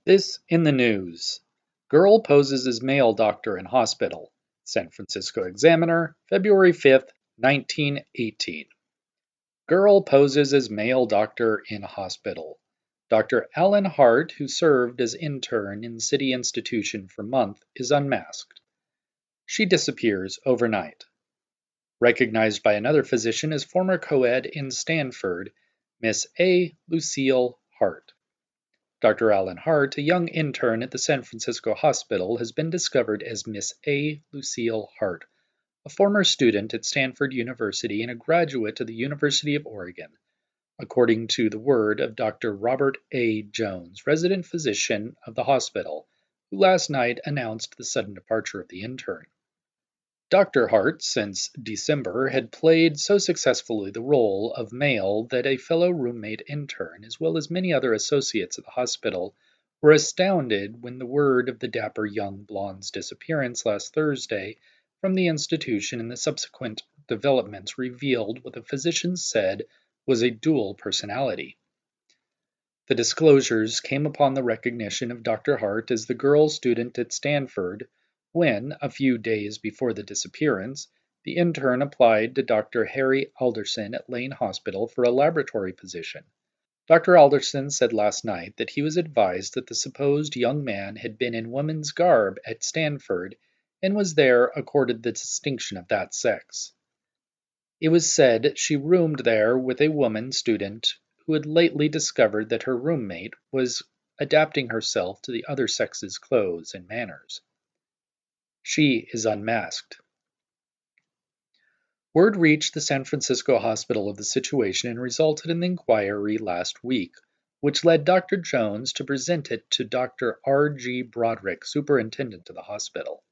This in the news. Girl poses as male doctor in hospital. San Francisco Examiner, February 5th, 1918. Girl poses as male doctor in hospital. Dr. Alan Hart, who served as intern in city institution for month, is unmasked. She disappears overnight. Recognized by another physician as former co-ed in Stanford, Miss A. Lucille Hart. Dr. Alan Hart, a young intern at the San Francisco hospital, has been discovered as Miss A. Lucille Hart, a former student at Stanford University and a graduate of the University of Oregon, according to the word of Dr. Robert A. Jones, resident physician of the hospital, who last night announced the sudden departure of the intern. Dr. Hart, since December, had played so successfully the role of male that a fellow roommate intern, as well as many other associates at the hospital, were astounded when the word of the dapper young blonde's disappearance last Thursday from the institution and the subsequent developments revealed what the physicians said was a dual personality. The disclosures came upon the recognition of Dr. Hart as the girl student at Stanford when, a few days before the disappearance, the intern applied to Dr. Harry Alderson at Lane Hospital for a laboratory position. Dr. Alderson said last night that he was advised that the supposed young man had been in woman's garb at Stanford and was there accorded the distinction of that sex. It was said she roomed there with a woman student who had lately discovered that her roommate was adapting herself to the other sex's clothes and manners. She is unmasked. Word reached the San Francisco hospital of the situation and resulted in the inquiry last week, which led Dr. Jones to present it to Dr. R. G. Broderick, superintendent of the hospital.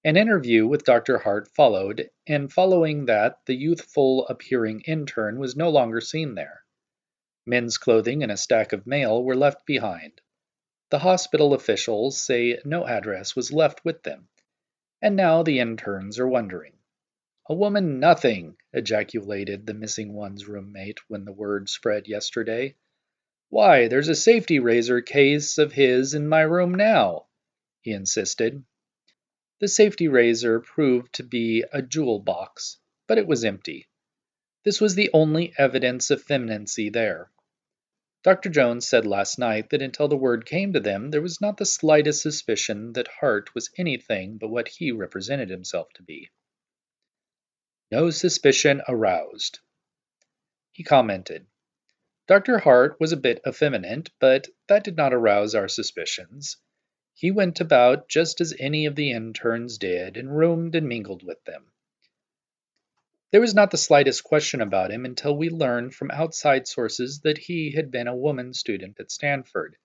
An interview with Dr. Hart followed, and following that, the youthful-appearing intern was no longer seen there. Men's clothing and a stack of mail were left behind. The hospital officials say no address was left with them, and now the interns are wondering. "A woman nothing!" ejaculated the missing one's roommate when the word spread yesterday. "Why, there's a safety razor case of his in my room now," he insisted. The safety razor proved to be a jewel box, but it was empty. This was the only evidence of femininity there. Dr. Jones said last night that until the word came to them, there was not the slightest suspicion that Hart was anything but what he represented himself to be. No suspicion aroused. He commented, "Dr. Hart was a bit effeminate, but that did not arouse our suspicions. He went about just as any of the interns did and roomed and mingled with them. There was not the slightest question about him until we learned from outside sources that he had been a woman student at Stanford.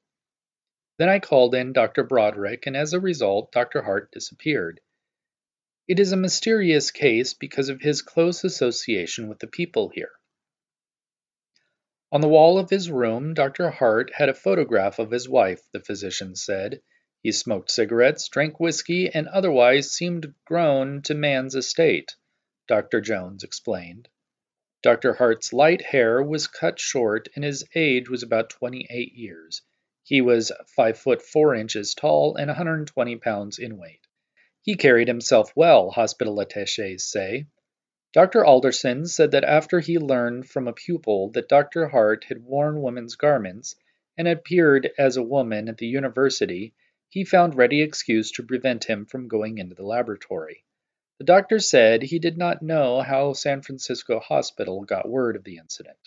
Then I called in Dr. Broderick, and as a result, Dr. Hart disappeared. It is a mysterious case because of his close association with the people here." On the wall of his room, Dr. Hart had a photograph of his wife, the physician said. He smoked cigarettes, drank whiskey, and otherwise seemed grown to man's estate, Dr. Jones explained. Dr. Hart's light hair was cut short, and his age was about 28 years. He was 5 foot 4 inches tall and 120 pounds in weight. He carried himself well, hospital attachés say. Dr. Alderson said that after he learned from a pupil that Dr. Hart had worn women's garments and appeared as a woman at the university, he found ready excuse to prevent him from going into the laboratory. The doctor said he did not know how San Francisco Hospital got word of the incident.